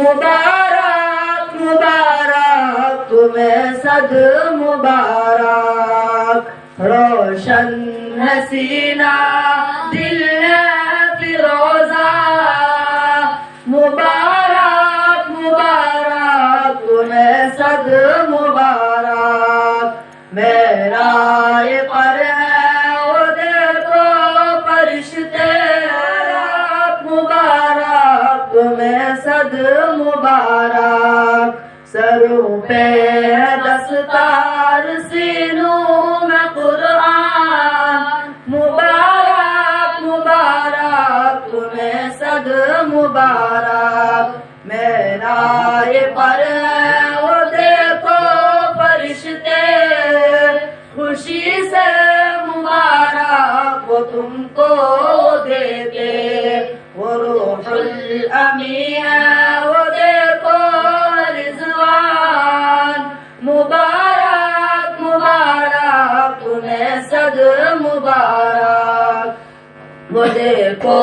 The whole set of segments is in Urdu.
مبارک مبارک تمہیں صد مبارک، روشن ہے سینہ دل ہے فیروزہ، مبارک مبارک تمہیں صد مبارک، میرا یہ پر ہے وہ دیکھو فرشتے، مبارک تمہیں صد مبارک، سروں پہ ہے دستار سینوں میں قرآن، مبارک مبارک تمہیں صد مبارک، میرا یہ پر ہے وہ دیکھو فرشتے، خوشی سے مبارک وہ تم کو دیتے، وہ روح الامین ہے وہ دیکھو رضوان، مبارک مبارک تمہیں صد مبارک، وہ دیکھو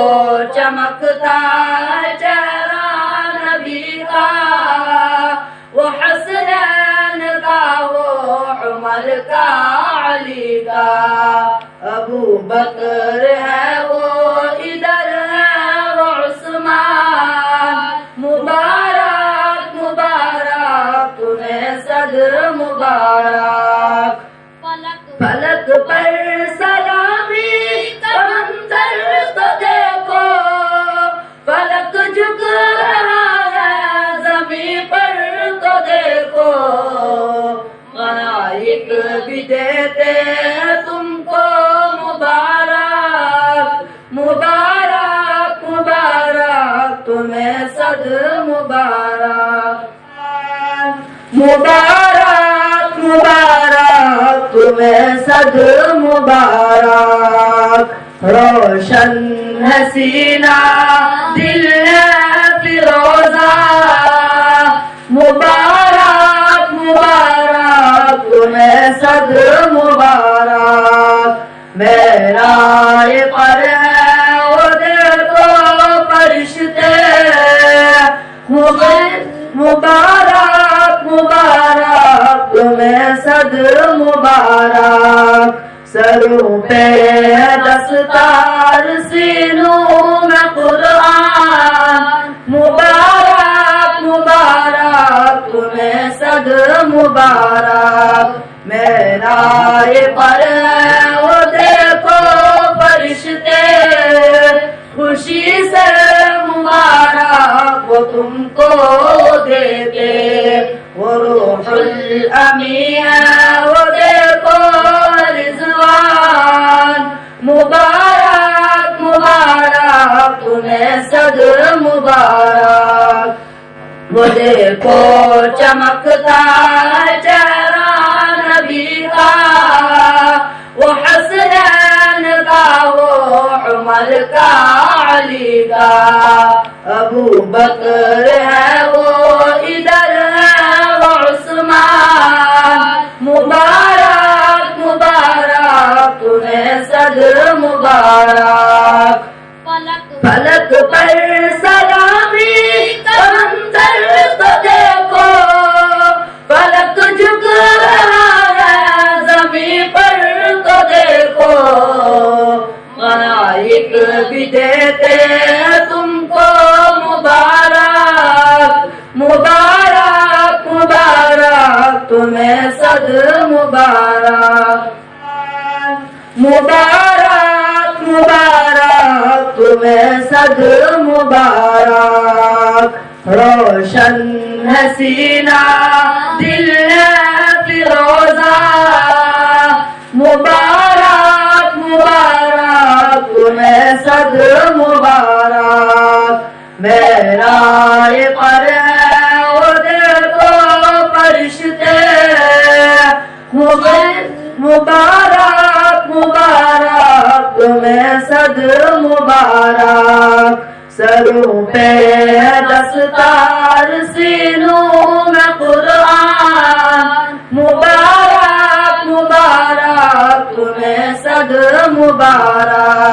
چمکتا ہے چہرہ نبی کا، وہ حسنین کا وہ عمر کا علی کا، ابو بکر ہے وہ ادھر ہے وہ عثمان، مبارک مبارک تمہیں صد مبارک، فلک پر سلامی کا منظر تو دیکھو، فلک جھک رہا ہے زمین پر تو دیکھو، ملائک بھی دیتے ہیں تم کو مبارک، مبارک مبارک تمہیں صد مبارک، مبارک مبارک تمہیں صد مبارک، روشن ہے سینہ دل ہے فیروزہ، مبارک مبارک تمہیں صد مبارک، میرا یہ پر ہے وہ دیکھو فرشتے، مبارک مبارک تمہیں صد مبارک، سروں پہ ہے دستار سینوں میں قرآن، مبارک مبارک تمہیں صد مبارک، میرا یہ پر ہے وہ دیکھو فرشتے، خوشی سے مبارک وہ تم کو دیتے، وہ روح الامین ہے وہ دیکھو رضوان، مبارک مبارک تمہیں صد مبارک، وہ دیکھو چمکتا ہے چہرہ نبی کا، وہ حسنین کا وہ عمر کا علی کا، ابو بکر ہے وہ ادھر ہے وہ عثمان، مبارک مبارک تمہیں صد مبارک، فلک پر سلامی کا منظر تو دیکھو، فلک جھک رہا ہے زمین پر تو دیکھو، ملائک بھی دیتے ہیں تم کو مبارک، مبارک مبارک تمہیں صد مبارک، مبارک مبارک تمہیں صد مبارک، روشن ہے سینہ دل ہے فیروزہ، مبارک مبارک تمہیں صد مبارک، میرا یہ پر ہے وہ دیکھو فرشتے، مبارک مبارک تمہیں صد مبارک، سروں پہ ہے دستار سینوں میں قرآن، مبارک مبارک تمہیں صد مبارک،